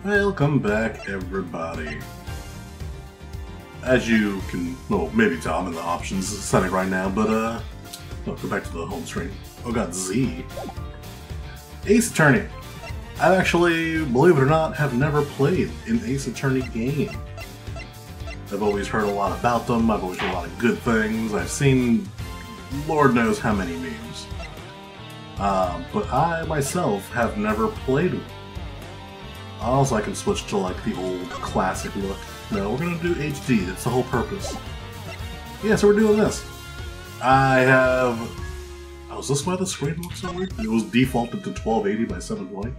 Welcome back, everybody. As you can, well, maybe tell, I'm in the options setting right now, but, go back to the home screen. Oh god, Z. Ace Attorney. I actually, believe it or not, have never played an Ace Attorney game. I've always heard a lot about them, I've always heard a lot of good things, I've seen Lord knows how many memes. But I, myself, have never played one. Also, I can switch to, like, the old classic look. No, we're gonna do HD, that's the whole purpose. Yeah, so we're doing this. I have... Oh, is this why the screen looks so weird? It was defaulted to 1280 by 720.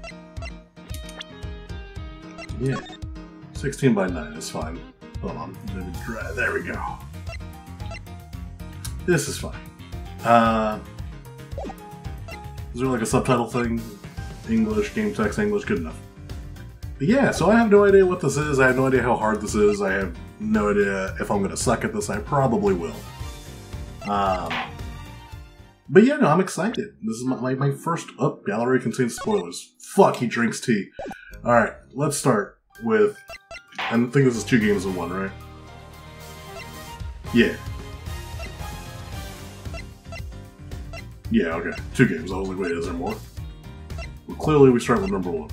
Yeah. 16 by 9 is fine. Hold on. There we go. This is fine. Is there like a subtitle thing? English, game text, English, good enough. But yeah, so I have no idea what this is, I have no idea how hard this is, I have no idea if I'm gonna suck at this, I probably will. But yeah, no, I'm excited. This is my first... Oh, gallery contains spoilers. Fuck, he drinks tea. Alright, let's start with... I think this is 2 games in 1, right? Yeah. Yeah, okay. 2 games. I was like, wait, is there more? Well, clearly we start with number 1.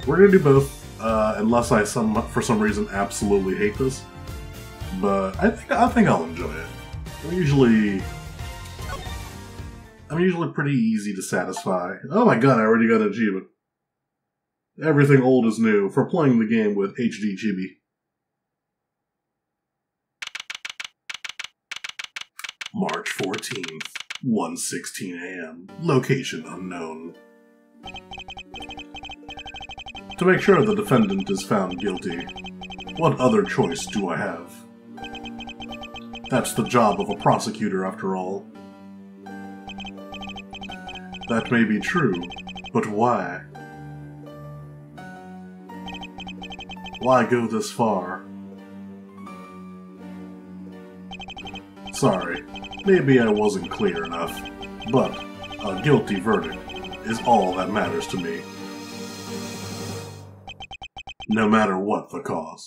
We're gonna do both, unless I for some reason absolutely hate this. But I think I'll enjoy it. I'm usually pretty easy to satisfy. Oh my god, I already got an achievement. Everything old is new for playing the game with HD Chibi. March 14th, 1:16 AM. Location unknown. To make sure the defendant is found guilty, what other choice do I have? That's the job of a prosecutor, after all. That may be true, but why? Why go this far? Sorry, maybe I wasn't clear enough, but a guilty verdict is all that matters to me. No matter what the cause.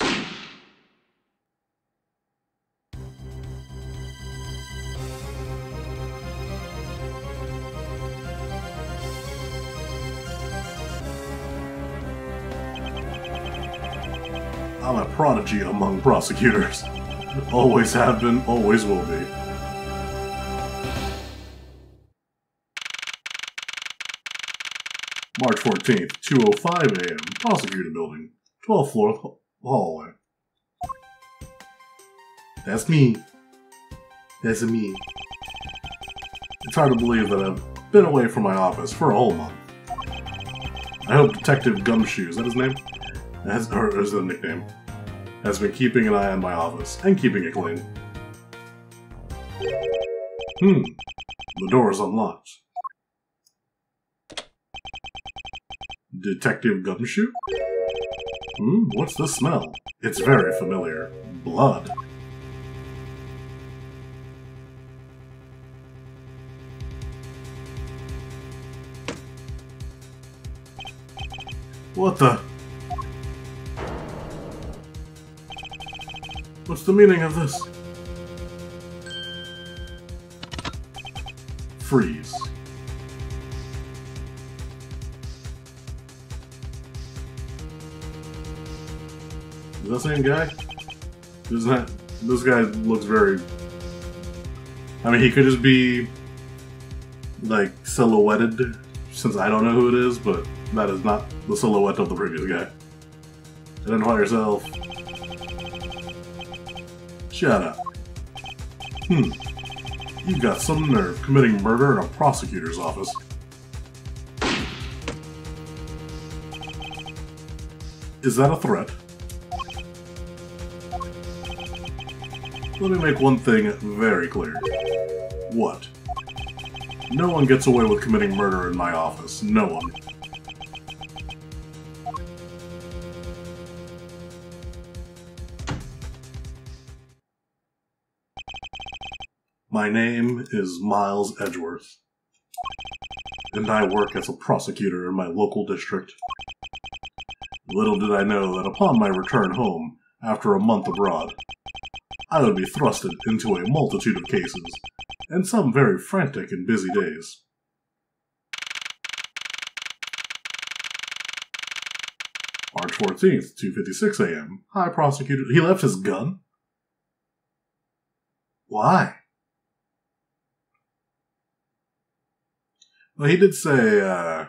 I'm a prodigy among prosecutors. Always have been, always will be. March 14th, 2:05 AM, Prosecutor Building, 12th floor hallway. That's me. That's me. It's hard to believe that I've been away from my office for a whole month. I hope Detective Gumshoe, is that his name? Or is that a nickname? Has been keeping an eye on my office and keeping it clean. The door is unlocked. Detective Gumshoe? What's the smell? It's very familiar. Blood. What the? What's the meaning of this? Freeze. Is that the same guy? This guy looks very... I mean, he could just be, like, silhouetted, since I don't know who it is, but that is not the silhouette of the previous guy. Identify yourself. Shut up. You've got some nerve committing murder in a prosecutor's office. Is that a threat? Let me make one thing very clear. What? No one gets away with committing murder in my office. No one. My name is Miles Edgeworth, and I work as a prosecutor in my local district. Little did I know that upon my return home, after a month abroad, I would be thrusted into a multitude of cases, and some very frantic and busy days. March 14th, 2:56 a.m. High Prosecutor... He left his gun? Why? Well, he did say,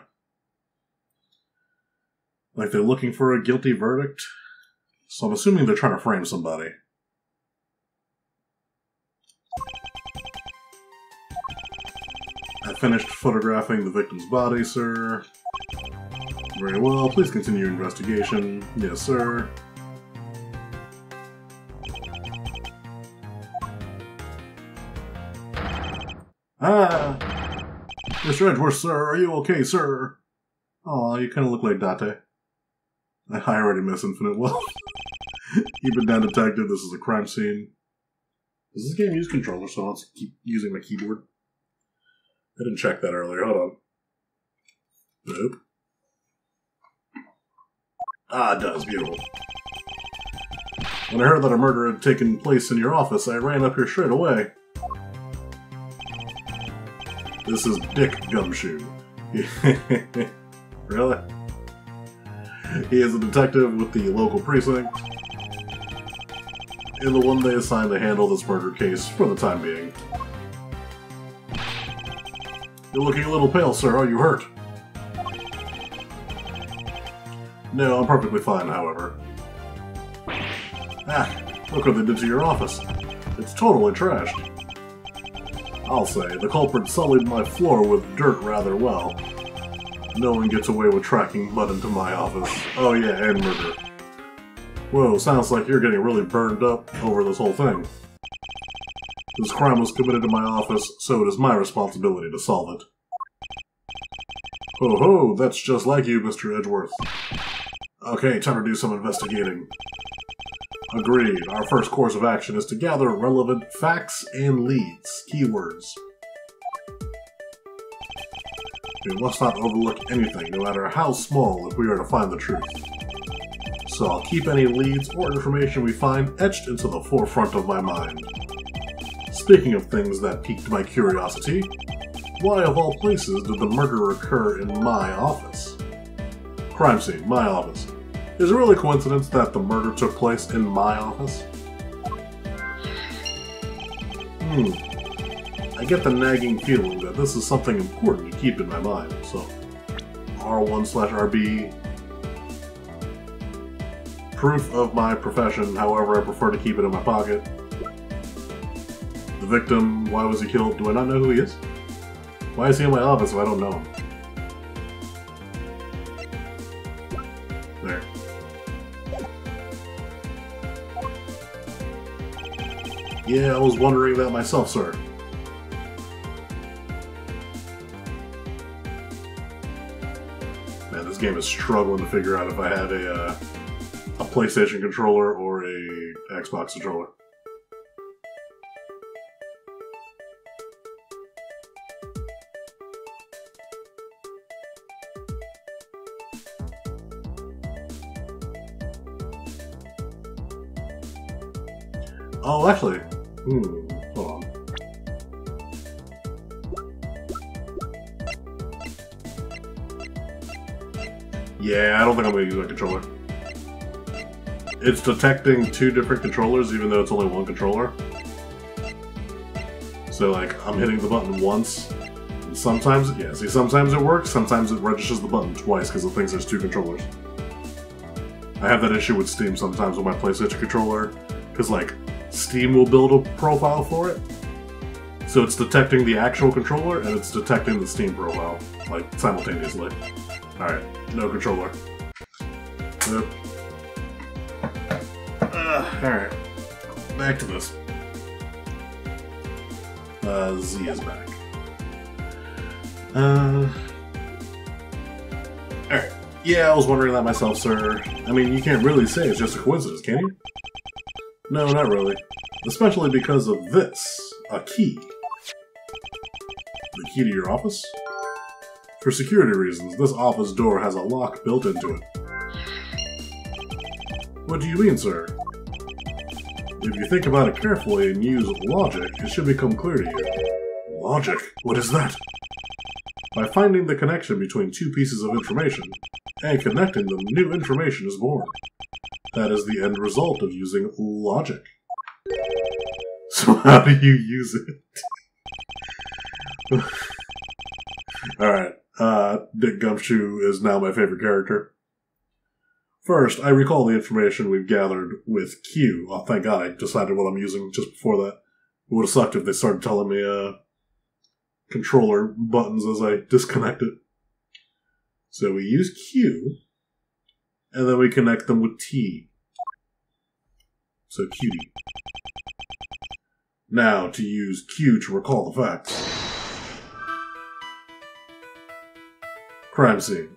like they're looking for a guilty verdict. So I'm assuming they're trying to frame somebody. I finished photographing the victim's body, sir. Very well. Please continue your investigation. Yes, sir. Ah! Mr. Edgeworth, sir, are you okay, sir? Aw, you kind of look like Date. I already miss Infinite Wealth. Keep it down, detective. This is a crime scene. Does this game use controller, so I'll keep using my keyboard? I didn't check that earlier. Hold on. Nope. Ah, it does. Beautiful. When I heard that a murder had taken place in your office, I ran up here straight away. This is Dick Gumshoe. Really? He is a detective with the local precinct, and the one they assigned to handle this murder case for the time being. You're looking a little pale, sir. Are you hurt? No, I'm perfectly fine, however. Ah, look what they did to your office. It's totally trashed. I'll say, the culprit sullied my floor with dirt rather well. No one gets away with tracking mud into my office. Oh yeah, and murder. Whoa, sounds like you're getting really burned up over this whole thing. This crime was committed in my office, so it is my responsibility to solve it. Ho ho, that's just like you, Mr. Edgeworth. Okay, time to do some investigating. Agreed. Our first course of action is to gather relevant facts and leads. Keywords. We must not overlook anything, no matter how small, if we are to find the truth. So I'll keep any leads or information we find etched into the forefront of my mind. Speaking of things that piqued my curiosity, why of all places did the murder occur in my office? Crime scene, my office. Is it really a coincidence that the murder took place in my office? I get the nagging feeling that this is something important to keep in my mind, so R1/RB. Proof of my profession, however, I prefer to keep it in my pocket. The victim, why was he killed? Do I not know who he is? Why is he in my office if I don't know him? There. Yeah, I was wondering that myself, sir. Man, this game is struggling to figure out if I have a PlayStation controller or a Xbox controller. Oh, actually, hold on. Yeah, I don't think I'm going to use my controller. It's detecting two different controllers, even though it's only one controller. So, like, I'm hitting the button once, and sometimes, yeah, see, sometimes it works, sometimes it registers the button twice because it thinks there's two controllers. I have that issue with Steam sometimes with my PlayStation controller, because, like, Steam will build a profile for it. So it's detecting the actual controller, and it's detecting the Steam profile, like, simultaneously. Alright, no controller. Yep. Alright, back to this. Z is back. Alright. Yeah, I was wondering that myself, sir. I mean, you can't really say it's just a coincidence, can you? No, not really. Especially because of this. A key. The key to your office? For security reasons, this office door has a lock built into it. What do you mean, sir? If you think about it carefully and use logic, it should become clear to you. Logic? What is that? By finding the connection between two pieces of information and connecting them, new information is born. That is the end result of using logic. So how do you use it? Alright, Dick Gumshoe is now my favorite character. First, I recall the information we've gathered with Q. Oh, thank God I decided what I'm using just before that. It would have sucked if they started telling me, controller buttons as I disconnect it. So we use Q, and then we connect them with T. So QT. Now to use Q to recall the facts. Crime scene.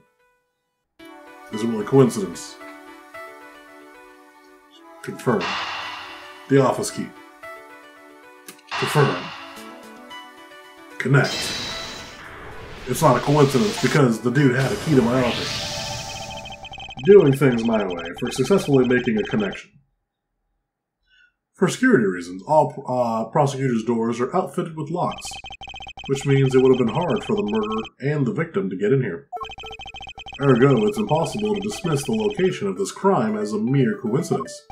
Is it really coincidence? Confirm. The office key. Confirm. Connect. It's not a coincidence because the dude had a key to my office. Doing things my way for successfully making a connection. For security reasons, all prosecutors' doors are outfitted with locks, which means it would have been hard for the murderer and the victim to get in here. Ergo, it's impossible to dismiss the location of this crime as a mere coincidence.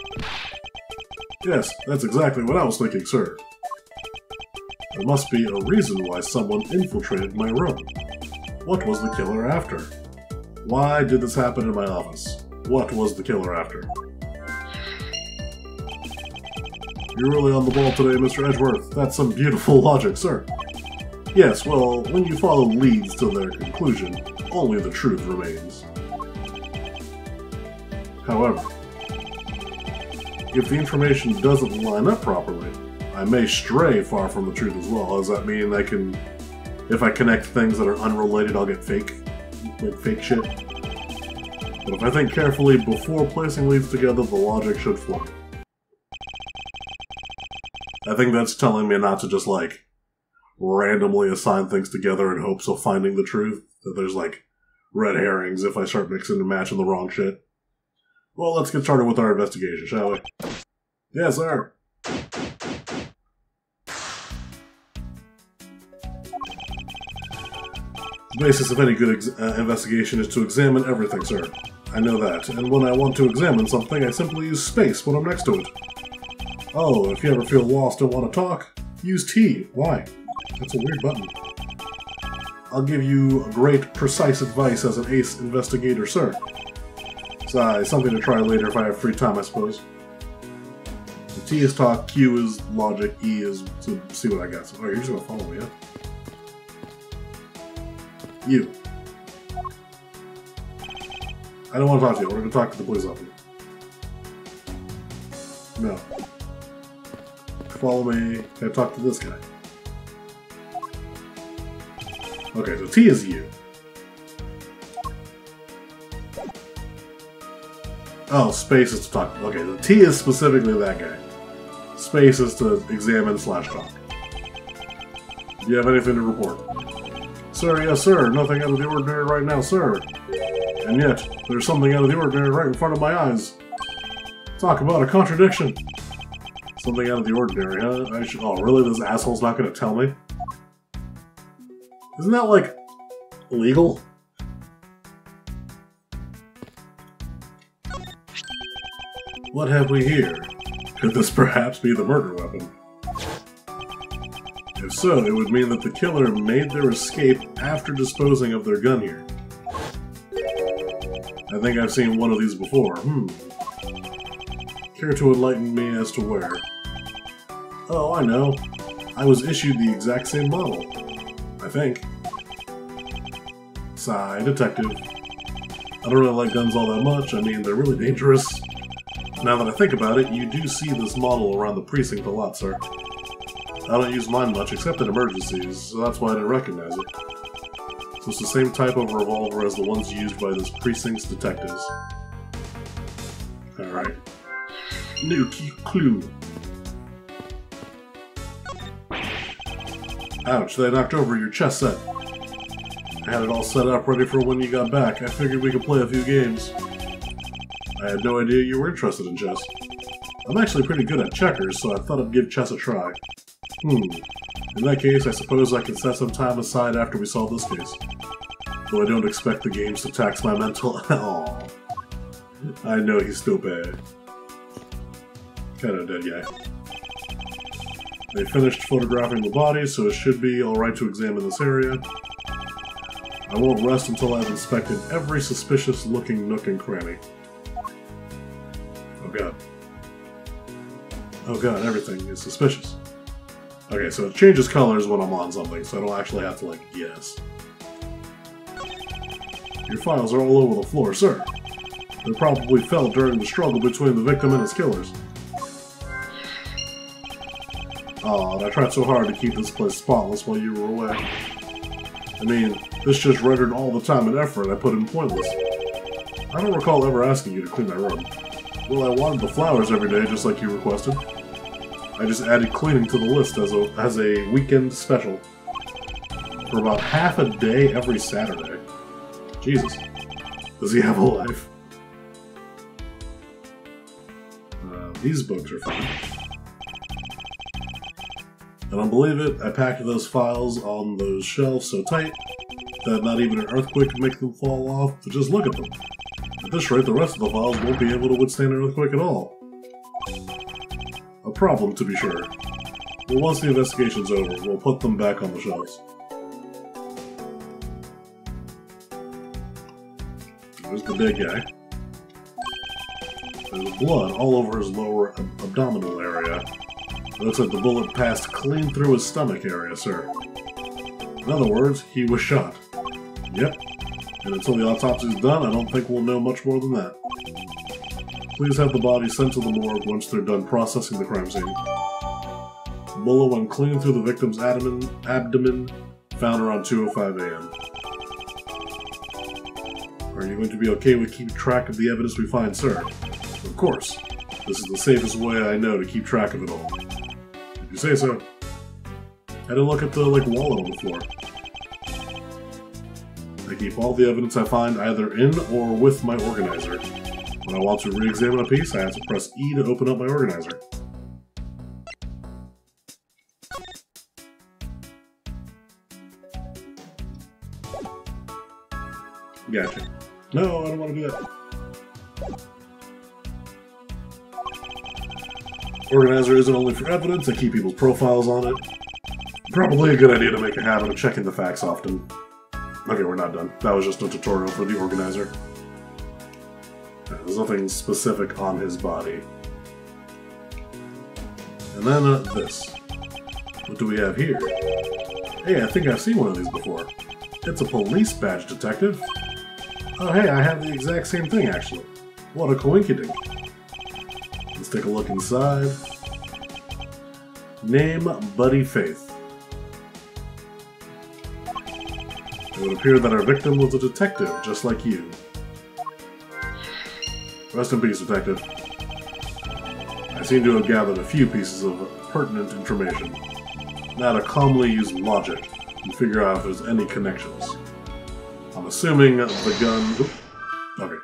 Yes, that's exactly what I was thinking, sir. There must be a reason why someone infiltrated my room. What was the killer after? Why did this happen in my office? What was the killer after? You're really on the ball today, Mr. Edgeworth. That's some beautiful logic, sir. Yes, well, when you follow leads to their conclusion, only the truth remains. However, if the information doesn't line up properly, I may stray far from the truth as well. Does that mean I can, if I connect things that are unrelated, I'll get fake shit? But if I think carefully before placing leads together, the logic should flow. I think that's telling me not to just, like, randomly assign things together in hopes of finding the truth. That there's, like, red herrings if I start mixing and matching the wrong shit. Well, let's get started with our investigation, shall we? Yes, sir. The basis of any good investigation is to examine everything, sir. I know that, and when I want to examine something, I simply use space when I'm next to it. Oh, if you ever feel lost and want to talk, use T. Why? That's a weird button. I'll give you great, precise advice as an ace investigator, sir. Something to try later if I have free time, I suppose. So T is talk, Q is logic, E is to see what I got. So, you're just gonna follow me, huh? You. I don't want to talk to you. We're gonna talk to the police officer. No. Follow me. Can I talk to this guy? Okay, so T is you. Oh, space is to talk. Okay, the T is specifically that guy. Space is to examine / talk. Do you have anything to report? Sir, yes, sir. Nothing out of the ordinary right now, sir. And yet, there's something out of the ordinary right in front of my eyes. Talk about a contradiction. Something out of the ordinary, huh? Oh, really? This asshole's not gonna tell me? Isn't that, like, illegal? What have we here? Could this perhaps be the murder weapon? If so, it would mean that the killer made their escape after disposing of their gun here. I think I've seen one of these before. Care to enlighten me as to where? Oh, I know. I was issued the exact same model. I think. Sigh, detective. I don't really like guns all that much. I mean, they're really dangerous. Now that I think about it, you do see this model around the precinct a lot, sir. I don't use mine much, except in emergencies, so that's why I didn't recognize it. So it's the same type of revolver as the ones used by this precinct's detectives. Alright. New clue. Ouch, they knocked over your chess set. I had it all set up ready for when you got back. I figured we could play a few games. I had no idea you were interested in chess. I'm actually pretty good at checkers, so I thought I'd give chess a try. In that case, I suppose I can set some time aside after we solve this case. Though I don't expect the games to tax my mental... Aww. I know he's still bad. Kinda a dead guy. They finished photographing the body, so it should be alright to examine this area. I won't rest until I've inspected every suspicious-looking nook and cranny. Oh god. Oh god, everything is suspicious. Okay, so it changes colors when I'm on something, so I don't actually have to, like, guess. Your files are all over the floor, sir. They probably fell during the struggle between the victim and his killers. Aw, I tried so hard to keep this place spotless while you were away. I mean, this just rendered all the time and effort I put in pointless. I don't recall ever asking you to clean my room. Well, I wanted the flowers every day, just like you requested. I just added cleaning to the list as a weekend special. For about half a day every Saturday. Jesus. Does he have a life? These books are fun. I don't believe it, I packed those files on those shelves so tight that not even an earthquake could make them fall off, but just look at them. At this rate, the rest of the files won't be able to withstand an earthquake at all. A problem, to be sure. But once the investigation's over, we'll put them back on the shelves. There's the dead guy. There's blood all over his lower abdominal area. It looks like the bullet passed clean through his stomach area, sir. In other words, he was shot. Yep. And until the autopsy's done, I don't think we'll know much more than that. Please have the body sent to the morgue once they're done processing the crime scene. The bullet went clean through the victim's abdomen, found around 2:05 a.m. Are you going to be okay with keeping track of the evidence we find, sir? Of course. This is the safest way I know to keep track of it all. If you say so. I had a look at the, wallet on the floor. I keep all the evidence I find either in or with my organizer. When I want to re-examine a piece, I have to press E to open up my organizer. Gotcha. No, I don't want to do that. Organizer isn't only for evidence, I keep people's profiles on it. Probably a good idea to make a habit of checking the facts often. Okay, we're not done. That was just a tutorial for the organizer. There's nothing specific on his body. And then this. What do we have here? Hey, I think I've seen one of these before. It's a police badge, detective. Oh hey, I have the exact same thing actually. What a coinkydink. Let's take a look inside. Name, Buddy Faith. It would appear that our victim was a detective, just like you. Rest in peace, detective. I seem to have gathered a few pieces of pertinent information. Now to calmly use logic and figure out if there's any connections. I'm assuming the gun... Oops. Okay.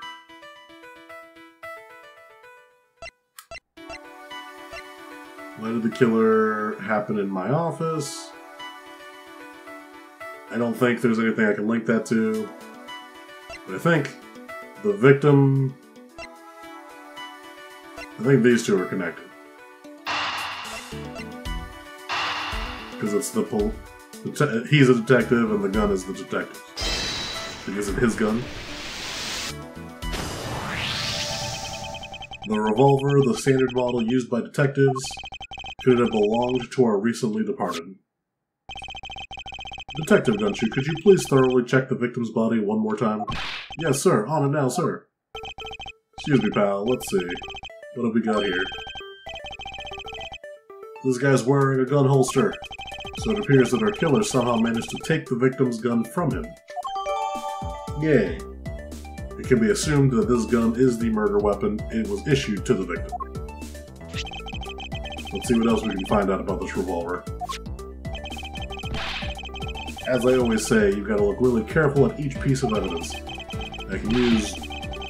Why did the killer happen in my office? I don't think there's anything I can link that to. But I think the victim... I think these two are connected. Because it's the he's a detective and the gun is the detective. Because of his gun. The revolver, the standard model used by detectives, could have belonged to our recently departed. Detective Gunshoe, could you please thoroughly check the victim's body one more time? Yes, sir. On it now, sir. Excuse me, pal. Let's see. What have we got here? This guy's wearing a gun holster, so it appears that our killer somehow managed to take the victim's gun from him. Yay. It can be assumed that this gun is the murder weapon it was issued to the victim. Let's see what else we can find out about this revolver. As I always say, you've got to look really careful at each piece of evidence. I can use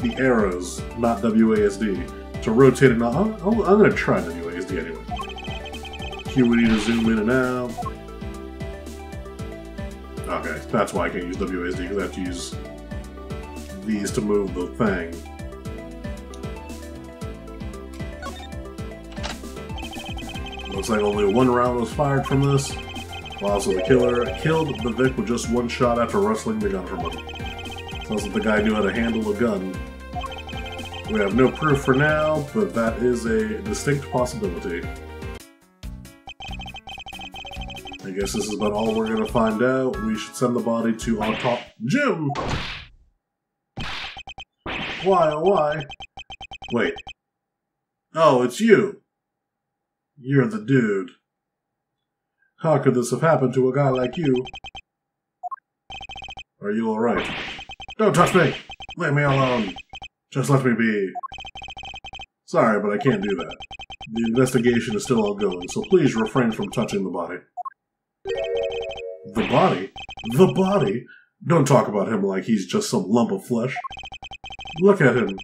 the arrows, not WASD, to rotate it. I'm going to try WASD anyway. QWD to zoom in and out. Okay, that's why I can't use WASD, because I have to use these to move the thing. Looks like only one round was fired from this. While also the killer killed the Vic with just one shot after wrestling the gun from him. Sounds like the guy knew how to handle a gun. We have no proof for now, but that is a distinct possibility. I guess this is about all we're gonna find out. We should send the body to Jim! Why, oh why? Wait. Oh, it's you! You're the dude. How could this have happened to a guy like you? Are you alright? Don't touch me! Leave me alone! Just let me be. Sorry, but I can't do that. The investigation is still ongoing, so please refrain from touching the body. The body? The body? Don't talk about him like he's just some lump of flesh. Look at him.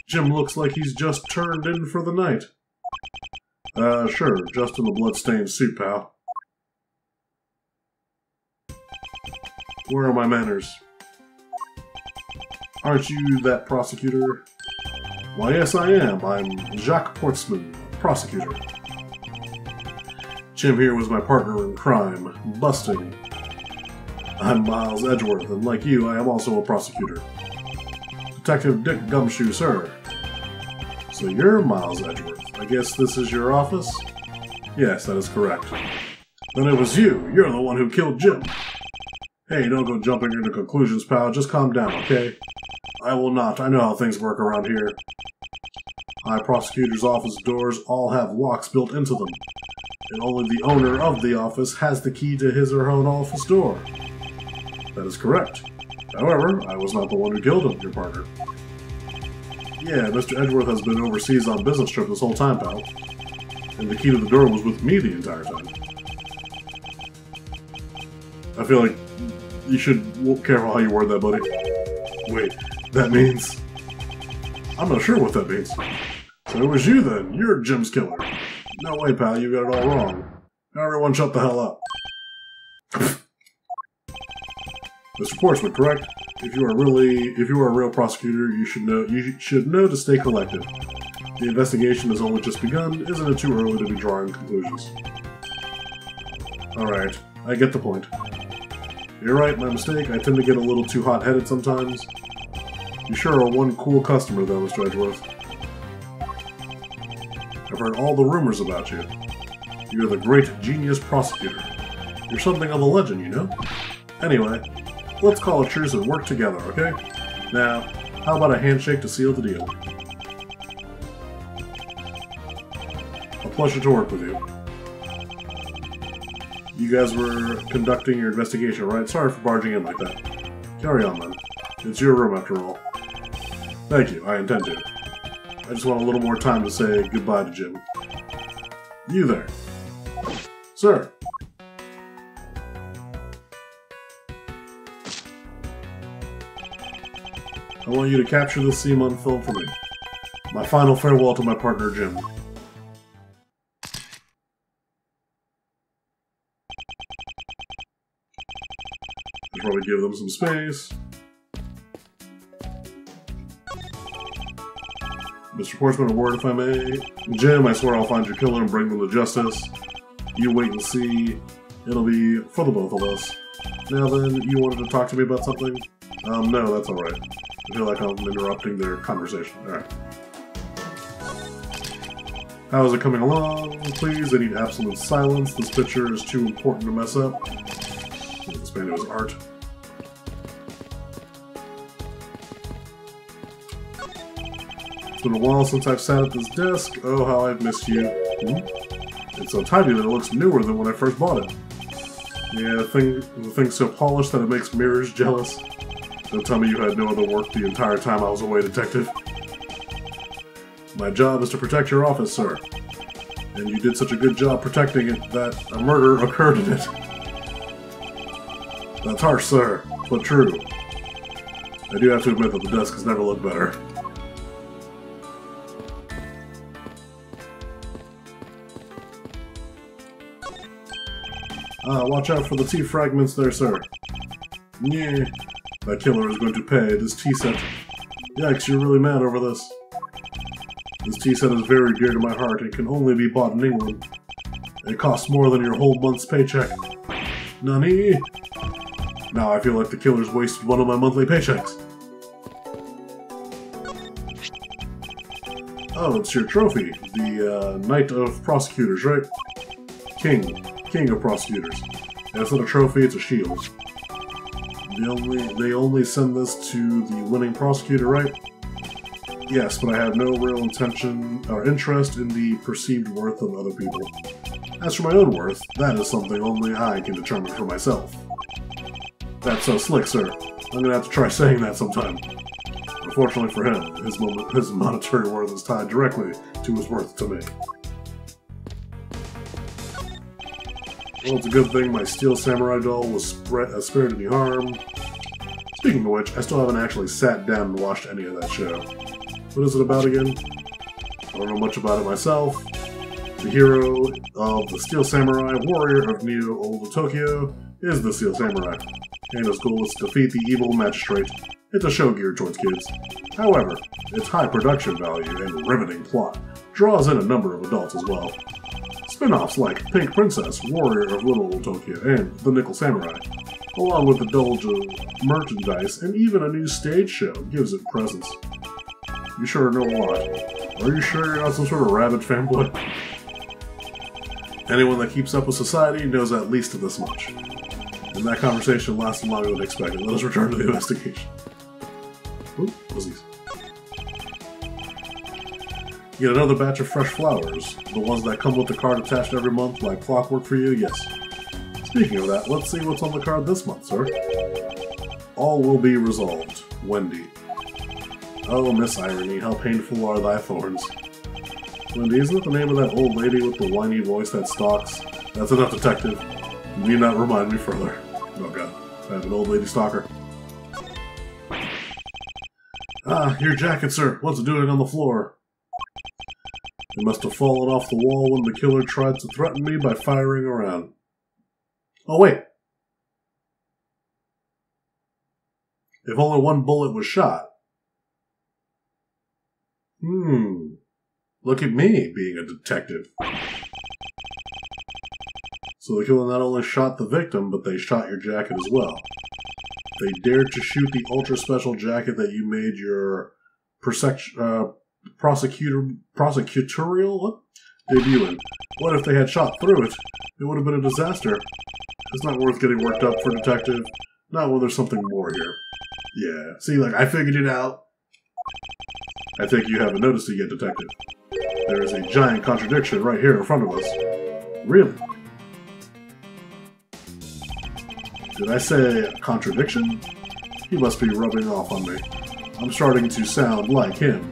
Jim looks like he's just turned in for the night. Sure, just in the blood-stained suit, pal. Where are my manners? Aren't you that prosecutor? Why, yes, I am. I'm Jacques Portsman, prosecutor. Jim here was my partner in crime, busting. I'm Miles Edgeworth, and like you, I am also a prosecutor. Detective Dick Gumshoe, sir. So you're Miles Edgeworth. I guess this is your office? Yes, that is correct. Then it was you. You're the one who killed Jim. Hey, don't go jumping into conclusions, pal. Just calm down, okay? I will not. I know how things work around here. My prosecutor's office doors all have locks built into them, and only the owner of the office has the key to his or her own office door. That is correct. However, I was not the one who killed him, your partner. Yeah, Mr. Edgeworth has been overseas on business trip this whole time, pal. And the key to the door was with me the entire time. I feel like you should be careful how you word that, buddy. Wait, that means... I'm not sure what that means. So it was you then. You're Jim's killer. No way, pal. You got it all wrong. Now everyone shut the hell up. Mr. Portsman, correct? If you are a real prosecutor, you should know to stay collected. The investigation has only just begun. Isn't it too early to be drawing conclusions? Alright, I get the point. You're right, my mistake. I tend to get a little too hot-headed sometimes. You sure are one cool customer, though, Mr. Edgeworth. I've heard all the rumors about you. You're the great genius prosecutor. You're something of a legend, you know? Anyway, let's call a truce and work together, okay? Now, how about a handshake to seal the deal? A pleasure to work with you. You guys were conducting your investigation, right? Sorry for barging in like that. Carry on, then. It's your room, after all. Thank you, I intend to. I just want a little more time to say goodbye to Jim. You there. Sir. I want you to capture this scene on film for me. My final farewell to my partner, Jim. Should probably give them some space. Mr. Portsman, a word if I may. Jim, I swear I'll find your killer and bring them to justice. You wait and see. It'll be for the both of us. Now then, you wanted to talk to me about something? No, that's alright. I feel like I'm interrupting their conversation. Alright. How is it coming along? Please, I need absolute silence. This picture is too important to mess up. Expand to his art. It's been a while since I've sat at this desk. Oh, how I've missed you. It's so tidy that it looks newer than when I first bought it. Yeah, the thing's so polished that it makes mirrors jealous. Don't tell me you had no other work the entire time I was away, Detective. My job is to protect your office, sir. And you did such a good job protecting it that a murder occurred in it. That's harsh, sir, but true. I do have to admit that the desk has never looked better. Watch out for the tea fragments there, sir. Yeah, that killer is going to pay this tea set. Yikes, you're really mad over this. This tea set is very dear to my heart. It can only be bought in England. It costs more than your whole month's paycheck. Nani? Now I feel like the killer's wasted one of my monthly paychecks. Oh, it's your trophy. The, Knight of Prosecutors, right? King of Prosecutors. Yeah, it's not a trophy, it's a shield. They only send this to the winning prosecutor, right? Yes, but I have no real intention or interest in the perceived worth of other people. As for my own worth, that is something only I can determine for myself. That's so slick, sir. I'm gonna have to try saying that sometime. Unfortunately for him, his monetary worth is tied directly to his worth to me. Well, it's a good thing my steel samurai doll was spared any harm. Speaking of which, I still haven't actually sat down and watched any of that show. What is it about again? I don't know much about it myself. The hero of the Steel Samurai, warrior of Neo-Old Tokyo, is the Steel Samurai, and his goal is to defeat the evil magistrate. It's a show geared towards kids. However, its high production value and riveting plot draws in a number of adults as well. Spin-offs like Pink Princess, Warrior of Little Old Tokyo, and The Nickel Samurai, along with indulge of merchandise and even a new stage show, gives it presence. You sure know what? Are you sure you're not some sort of rabid fanboy? Anyone that keeps up with society knows at least this much. And that conversation lasted longer than expected. Let us return to the investigation. Ooh, what's these? Yet another batch of fresh flowers. The ones that come with the card attached every month like clockwork for you? Yes. Speaking of that, let's see what's on the card this month, sir. All will be resolved. Wendy. Oh, Miss Irony, how painful are thy thorns. Wendy, isn't it the name of that old lady with the whiny voice that stalks? That's enough, detective. You need not remind me further. Oh god, I have an old lady stalker. Ah, your jacket, sir. What's it doing on the floor? It must have fallen off the wall when the killer tried to threaten me by firing around. Oh, wait. If only one bullet was shot. Look at me, being a detective. So the killer not only shot the victim, but they shot your jacket as well. They dared to shoot the ultra-special jacket that you made your prosecutorial debut in. What if they had shot through it? It would have been a disaster. It's not worth getting worked up for, detective. Not when there's something more here. Yeah, see, like, I figured it out. I think you haven't noticed it yet, detective. There is a giant contradiction right here in front of us. Really? Did I say contradiction? He must be rubbing off on me. I'm starting to sound like him.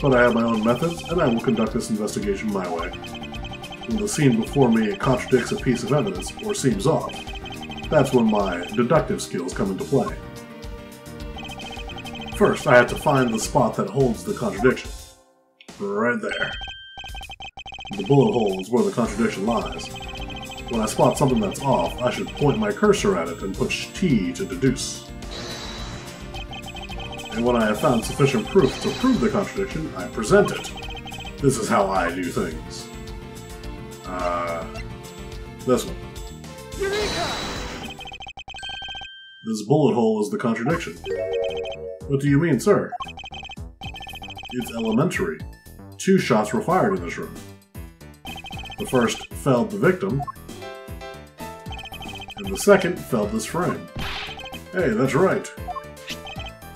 But I have my own methods, and I will conduct this investigation my way. When the scene before me contradicts a piece of evidence, or seems off, that's when my deductive skills come into play. First, I have to find the spot that holds the contradiction. Right there. The bullet hole is where the contradiction lies. When I spot something that's off, I should point my cursor at it and push T to deduce. And when I have found sufficient proof to prove the contradiction, I present it. This is how I do things. This one. Eureka! This bullet hole is the contradiction. What do you mean, sir? It's elementary. 2 shots were fired in this room. The first felled the victim, and the second felled this frame. Hey, that's right.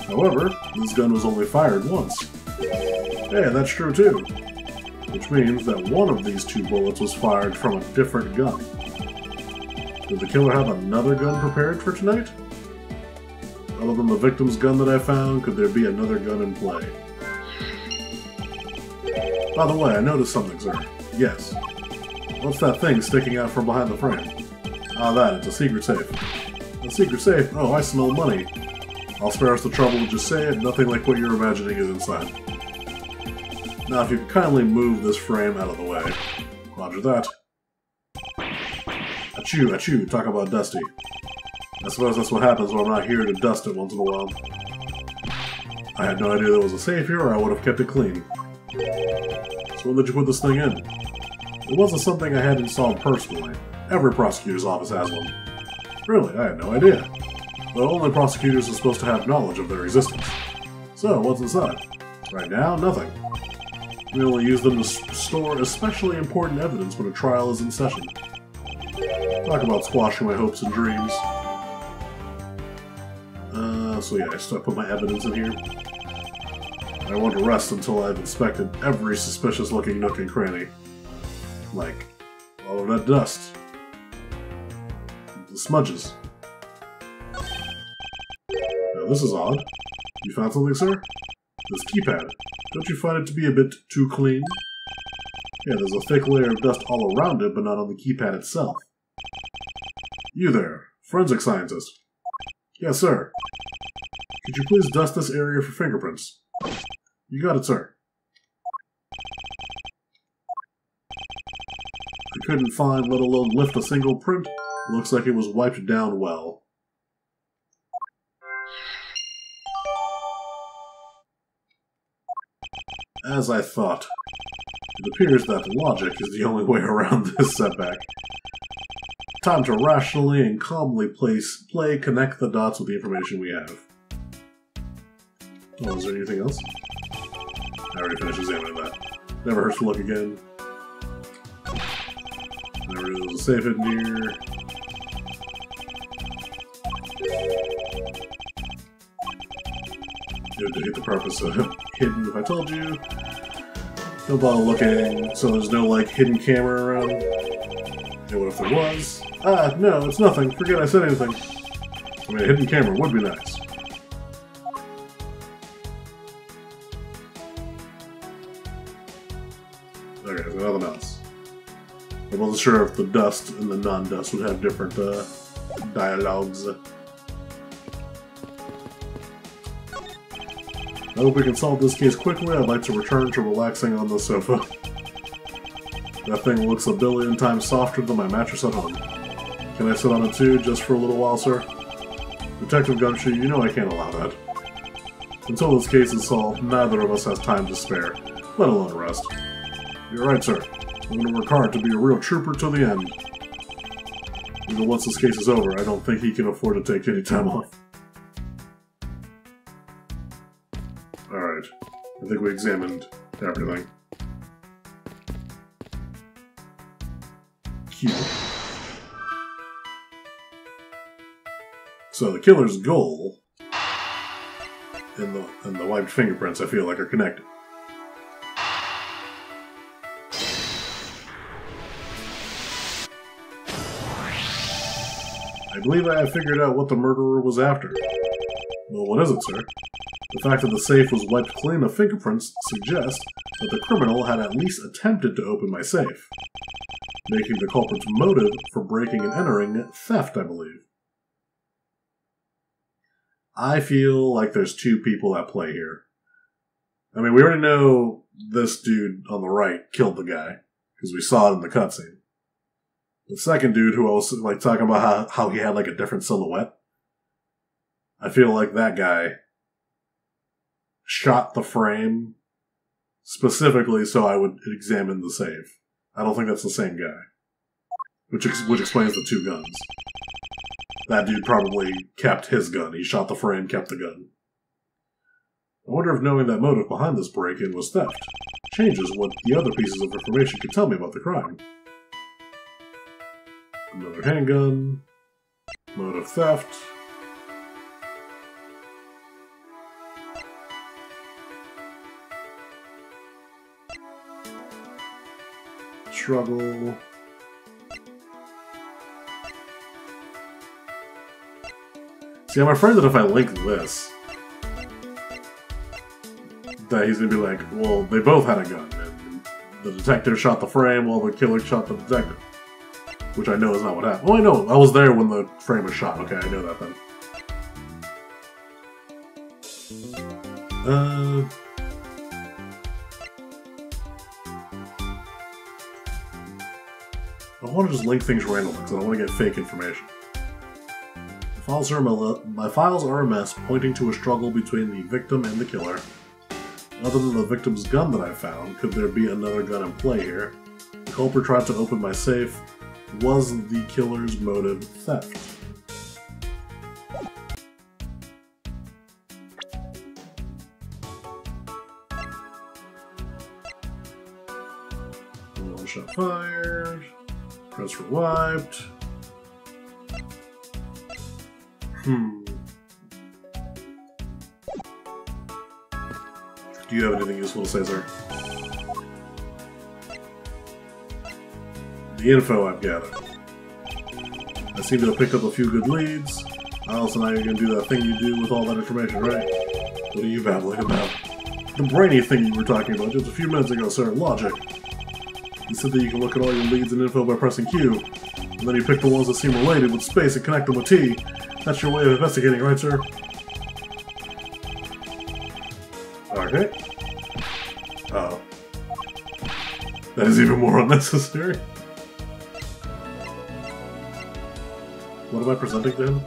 However, this gun was only fired once. Hey, that's true too. Which means that one of these 2 bullets was fired from a different gun. Did the killer have another gun prepared for tonight? Other than the victim's gun that I found, could there be another gun in play? By the way, I noticed something, sir. Yes. What's that thing sticking out from behind the frame? Ah, that. It's a secret safe. A secret safe? Oh, I smell money. I'll spare us the trouble to just say it. Nothing like what you're imagining is inside. Now, if you could kindly move this frame out of the way. Roger that. Achoo, talk about Dusty. I suppose that's what happens when I'm not here to dust it once in a while. I had no idea there was a safe here, or I would have kept it clean. So when did you put this thing in? It wasn't something I had installed personally. Every prosecutor's office has one. Really, I had no idea. But only prosecutors are supposed to have knowledge of their existence. So, what's inside? Right now, nothing. We only use them to store especially important evidence when a trial is in session. Talk about squashing my hopes and dreams. So yeah, I put my evidence in here. I want to rest until I've inspected every suspicious-looking nook and cranny. Like, all of that dust. The smudges. Now this is odd. You found something, sir? This keypad. Don't you find it to be a bit too clean? Yeah, there's a thick layer of dust all around it, but not on the keypad itself. You there, forensic scientist. Yes, sir. Could you please dust this area for fingerprints? You got it, sir. I couldn't find, let alone lift a single print. Looks like it was wiped down well. As I thought. It appears that logic is the only way around this setback. Time to rationally and calmly connect the dots with the information we have. Oh, is there anything else? I already finished examining that. Never hurts to look again. Never knew there was a safe hidden here. It would defeat the purpose of hidden if I told you. No bother looking, so there's no, like, hidden camera around. And what if there was? Ah, no, it's nothing. Forget I said anything. I mean, a hidden camera would be nice. Okay, so nothing else. I wasn't sure if the dust and the non-dust would have different, dialogues. I hope we can solve this case quickly. I'd like to return to relaxing on the sofa. That thing looks a billion times softer than my mattress at home. Can I sit on it too, just for a little while, sir? Detective Gumshoe, you know I can't allow that. Until this case is solved, neither of us has time to spare, let alone rest. You're right, sir. I'm going to work hard to be a real trooper till the end. Even once this case is over, I don't think he can afford to take any time off. Alright. I think we examined everything. Cute. So the killer's goal and the wiped fingerprints, I feel like, are connected. I believe I have figured out what the murderer was after. Well, what is it, sir? The fact that the safe was wiped clean of fingerprints suggests that the criminal had at least attempted to open my safe, making the culprit's motive for breaking and entering theft, I believe. I feel like there's two people at play here. I mean, we already know this dude on the right killed the guy, because we saw it in the cutscene. The second dude, who I was like talking about how he had like a different silhouette, I feel like that guy shot the frame specifically so I would examine the safe. I don't think that's the same guy. Which explains the two guns. That dude probably kept his gun. He shot the frame, kept the gun. I wonder if knowing that motive behind this break-in was theft changes what the other pieces of information could tell me about the crime. Another handgun. Motive theft. Struggle. See, I'm afraid that if I link this, that he's gonna be like, well, they both had a gun, and the detective shot the frame while the killer shot the detective. Which I know is not what happened. Oh, I know. I was there when the frame was shot. Okay, I know that then. I want to just link things randomly because I don't want to get fake information. My files are a mess, pointing to a struggle between the victim and the killer. Other than the victim's gun that I found, could there be another gun in play here? The culprit tried to open my safe. Was the killer's motive theft? One shot fired. Press for wiped. Do you have anything useful to say, sir? The info I've gathered. I seem to have picked up a few good leads. Alice and I are going to do that thing you do with all that information, right? What are you babbling about? The brainy thing you were talking about just a few minutes ago, sir. Logic. You said that you can look at all your leads and info by pressing Q, and then you pick the ones that seem related with space and connect them with T. That's your way of investigating, right, sir? Okay. Oh. That is even more unnecessary. What am I presenting to him?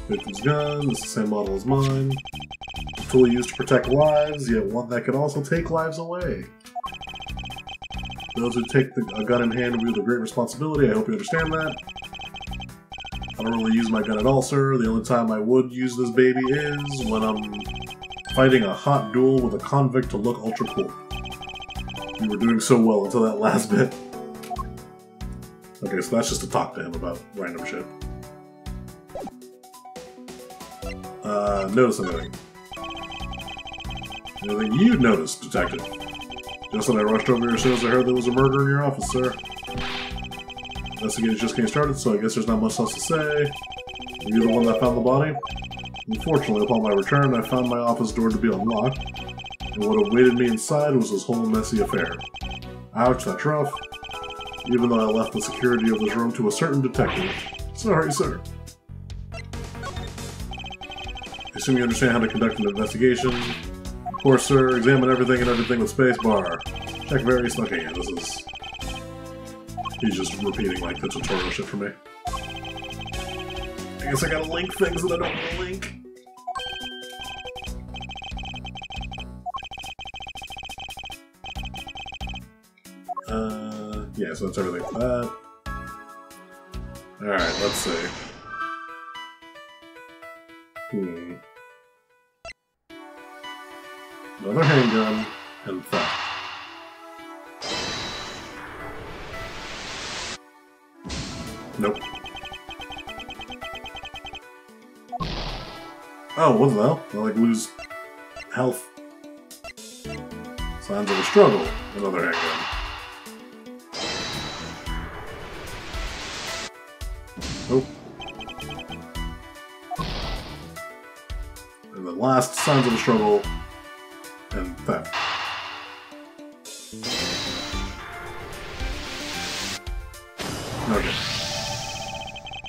Victim's gun, this is the same model as mine. A tool used to protect lives, yet one that could also take lives away. Those who take a gun in hand wield a great responsibility, I hope you understand that. I don't really use my gun at all, sir. The only time I would use this baby is when I'm fighting a hot duel with a convict to look ultra cool. You were doing so well until that last bit. Okay, so that's just to talk to him about random shit. Notice anything? Anything you noticed, detective? Just that I rushed over here as soon as I heard there was a murder in your office, sir. Investigation's just getting started, so I guess there's not much else to say. Were you the one that found the body? Unfortunately, upon my return, I found my office door to be unlocked, and what awaited me inside was this whole messy affair. Ouch, that's rough. Even though I left the security of this room to a certain detective. Sorry, sir. I assume you understand how to conduct an investigation. Of course, sir. Examine everything and everything with spacebar. Check various... Okay, yeah, this is... He's just repeating, like, the tutorial shit for me. I guess I gotta link things that I don't want to link. Yeah, so that's everything for that. Alright, let's see. Another handgun, and theft. Nope. Oh, what the hell? I like lose health. Signs of a struggle. Another handgun. Nope. And the last signs of a struggle and theft. Okay.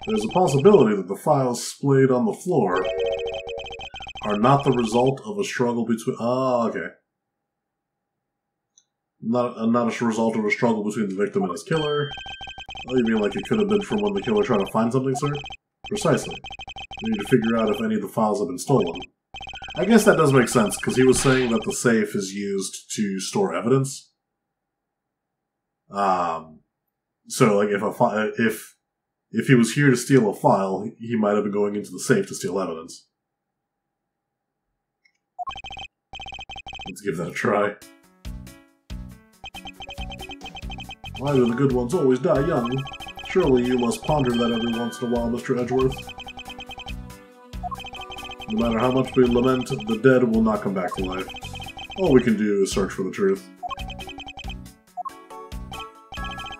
There's a possibility that the files splayed on the floor are not the result of a struggle between... Ah, okay. Not a result of a struggle between the victim and his killer. Oh, you mean like it could have been from when the killer tried to find something, sir? Precisely. We need to figure out if any of the files have been stolen. I guess that does make sense, because he was saying that the safe is used to store evidence. So, like, if he was here to steal a file, he might have been going into the safe to steal evidence. Let's give that a try. Why do the good ones always die young? Surely you must ponder that every once in a while, Mr. Edgeworth. No matter how much we lament, the dead will not come back to life. All we can do is search for the truth.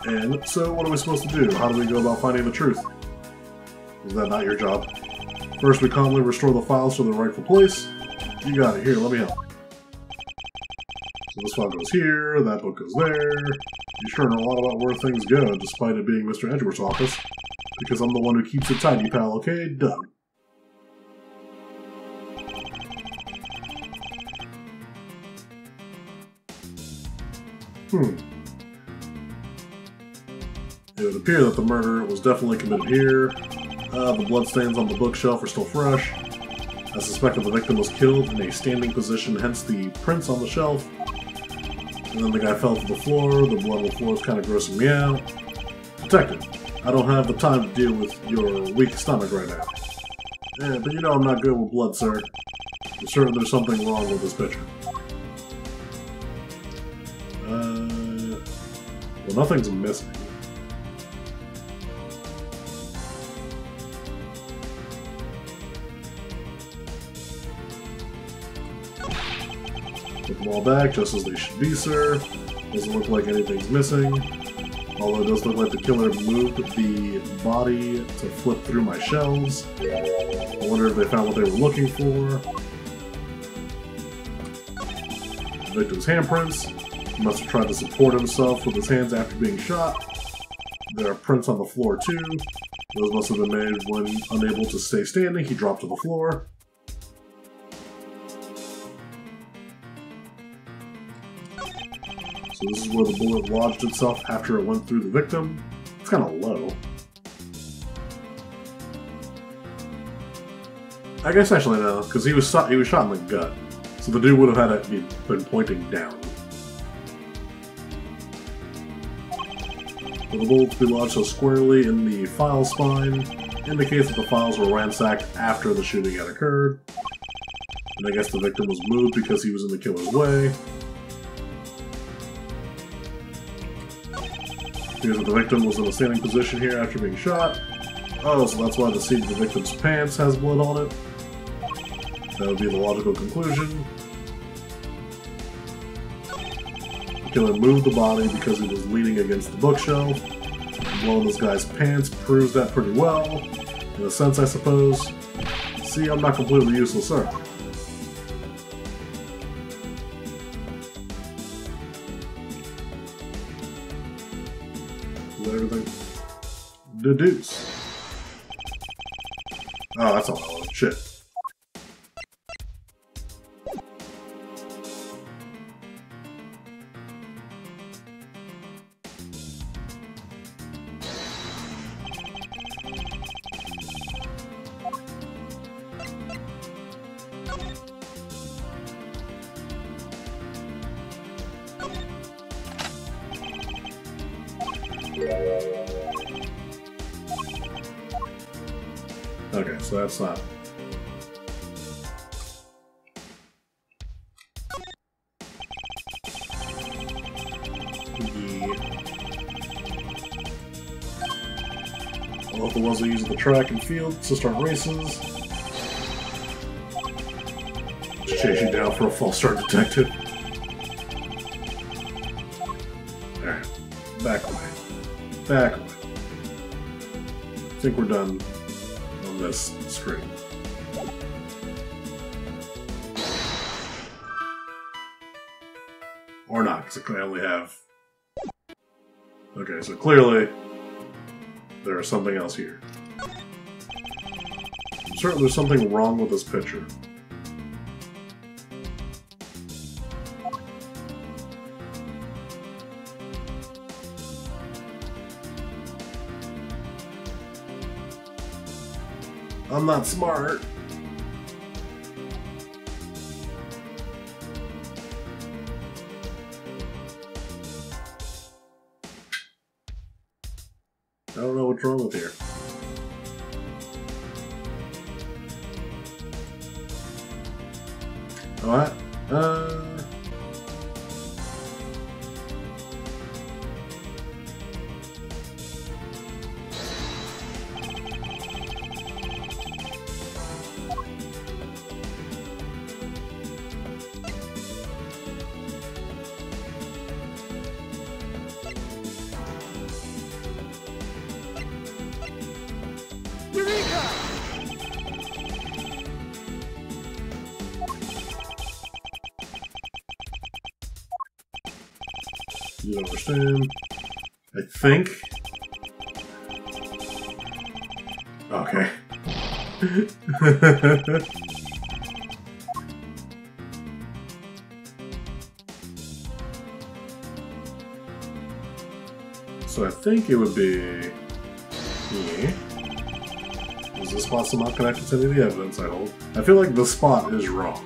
And so, what are we supposed to do? How do we go about finding the truth? Is that not your job? First, we calmly restore the files to their rightful place. You got it. Here, let me help. So this file goes here, that book goes there. You sure know a lot about where things go, despite it being Mr. Edgeworth's office. Because I'm the one who keeps it tidy, pal, okay? Done. It would appear that the murder was definitely committed here. The bloodstains on the bookshelf are still fresh. I suspect that the victim was killed in a standing position, hence the prints on the shelf. And then the guy fell to the floor. The blood on the floor is kind of grossing me out. Detective, I don't have the time to deal with your weak stomach right now. Yeah, but you know I'm not good with blood, sir. I'm certain there's something wrong with this picture. Well, nothing's missing. Put them all back, just as they should be, sir. Doesn't look like anything's missing. Although it does look like the killer moved the body to flip through my shelves. I wonder if they found what they were looking for. The victim's handprints. He must have tried to support himself with his hands after being shot. There are prints on the floor too. Those must have been made when unable to stay standing. He dropped to the floor. So this is where the bullet lodged itself after it went through the victim. It's kind of low. I guess actually no, because he was shot in the gut. So the dude would have had to been pointing down. For the bullet to be lodged so squarely in the file spine indicates that the files were ransacked after the shooting had occurred. And I guess the victim was moved because he was in the killer's way. Because the victim was in a standing position here after being shot. Oh, so that's why the seat of the victim's pants has blood on it. That would be the logical conclusion. The killer moved the body because he was leaning against the bookshelf. Blowing this guy's pants proves that pretty well. In a sense, I suppose. See, I'm not completely useless, sir. Everything. Deduce. Oh, that's all. Shit. Okay, so that's not... Yeah. I love the ones that use the track and field to start races. Just chase you down for a false start detected. Alright, back away. Back away. I think we're done on this screen. Or not, because I only have... Okay, so clearly there is something else here. I'm certain there's something wrong with this picture. I'm not smart. I don't know what's wrong with here. What? You don't understand. I think. Okay. So I think it would be... Yeah. Is this spot somehow connected to any of the evidence I hold? I feel like the spot is wrong.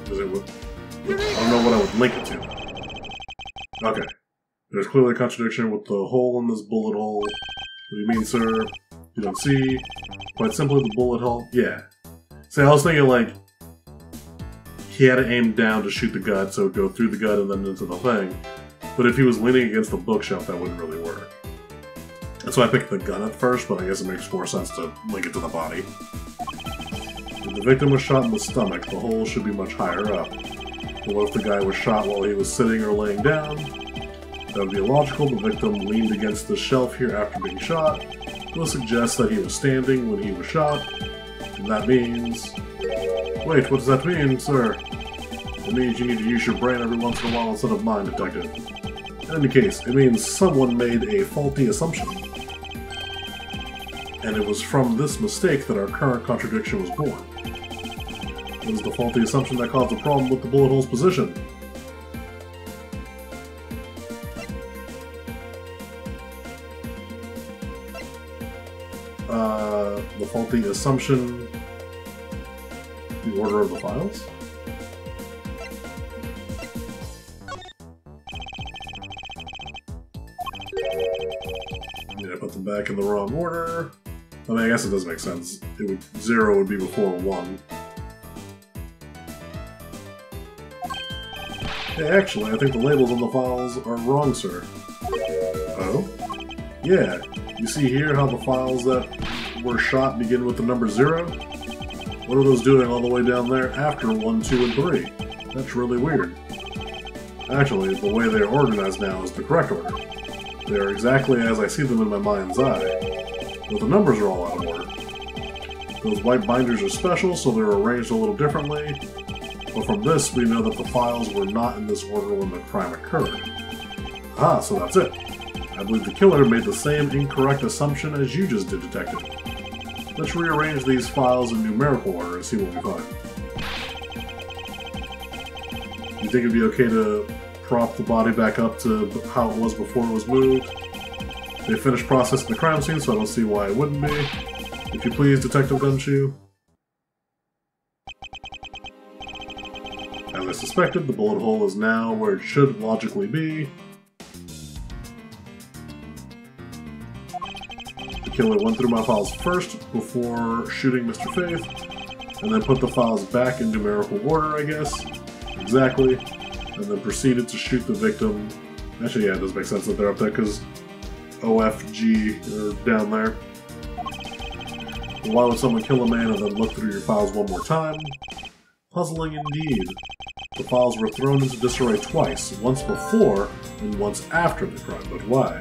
Because it would... I don't know what I would link it to. Okay. There's clearly a contradiction with the hole in this bullet hole. What do you mean, sir? You don't see? Quite simply, the bullet hole? Yeah. See, I was thinking, like, he had to aim down to shoot the gut, so it would go through the gut and then into the thing. But if he was leaning against the bookshelf, that wouldn't really work. That's why I picked the gun at first, but I guess it makes more sense to link it to the body. If the victim was shot in the stomach, the hole should be much higher up. But what if the guy was shot while he was sitting or laying down? That would be illogical. The victim leaned against the shelf here after being shot. This suggests that he was standing when he was shot. And that means... Wait, what does that mean, sir? It means you need to use your brain every once in a while instead of mine, detective. In any case, it means someone made a faulty assumption. And it was from this mistake that our current contradiction was born. It was the faulty assumption that caused the problem with the bullet hole's position. The faulty assumption... The order of the files? Yeah, I put them back in the wrong order. I mean, I guess it does make sense. 0 would be before 1. Hey, actually, I think the labels on the files are wrong, sir. Oh? Yeah. You see here how the files that were shot begin with the number 0? What are those doing all the way down there after 1, 2, and 3? That's really weird. Actually, the way they're organized now is the correct order. They are exactly as I see them in my mind's eye, but the numbers are all out of order. Those white binders are special, so they're arranged a little differently, but from this we know that the files were not in this order when the crime occurred. Ah, so that's it. I believe the killer made the same incorrect assumption as you just did, Detective. Let's rearrange these files in numerical order and see what we find. You think it'd be okay to prop the body back up to how it was before it was moved? They finished processing the crime scene, so I don't see why it wouldn't be. If you please, Detective Gumshoe. As I suspected, the bullet hole is now where it should logically be. The killer went through my files first before shooting Mr. Faith, and then put the files back in numerical order, I guess. Exactly. And then proceeded to shoot the victim. Actually, yeah, it does make sense that they're up there, because OFG are down there. But why would someone kill a man and then look through your files one more time? Puzzling indeed. The files were thrown into disarray twice, once before and once after the crime, but why?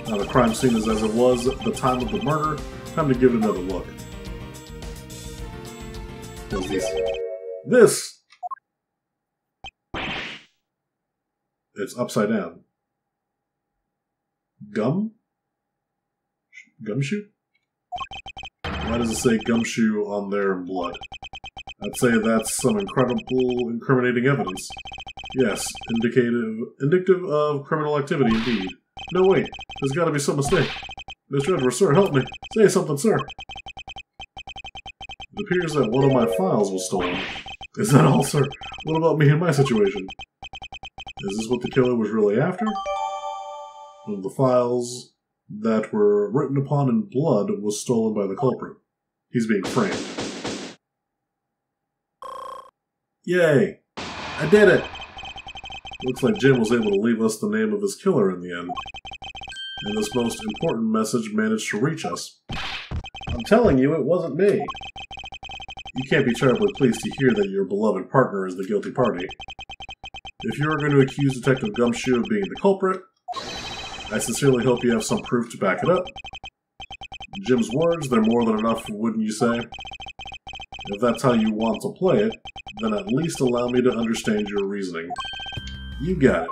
Now the crime scene is as it was at the time of the murder. Time to give it another look. What's this? It's upside down. Gumshoe? Why does it say gumshoe on there in blood? I'd say that's some incredible incriminating evidence. Yes, indicative of criminal activity indeed. No, wait, there's gotta be some mistake. Mr. Edwards, sir, help me. Say something, sir. It appears that one of my files was stolen. Is that all, sir? What about me and my situation? Is this what the killer was really after? One of the files that were written upon in blood was stolen by the culprit. He's being framed. Yay! I did it! Looks like Jim was able to leave us the name of his killer in the end. And this most important message managed to reach us. I'm telling you, it wasn't me. You can't be terribly pleased to hear that your beloved partner is the guilty party. If you are going to accuse Detective Gumshoe of being the culprit, I sincerely hope you have some proof to back it up. Jim's words, they're more than enough, wouldn't you say? If that's how you want to play it, then at least allow me to understand your reasoning. You got it.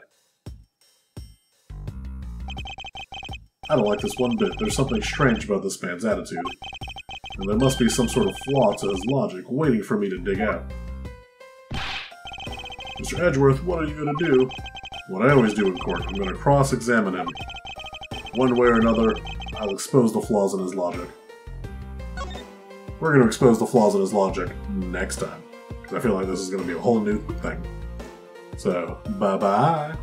I don't like this one bit. There's something strange about this man's attitude. And there must be some sort of flaw to his logic waiting for me to dig out. Mr. Edgeworth, what are you going to do? What I always do in court, I'm going to cross-examine him. One way or another, I'll expose the flaws in his logic. We're going to expose the flaws in his logic next time. Because I feel like this is going to be a whole new thing. So, bye-bye!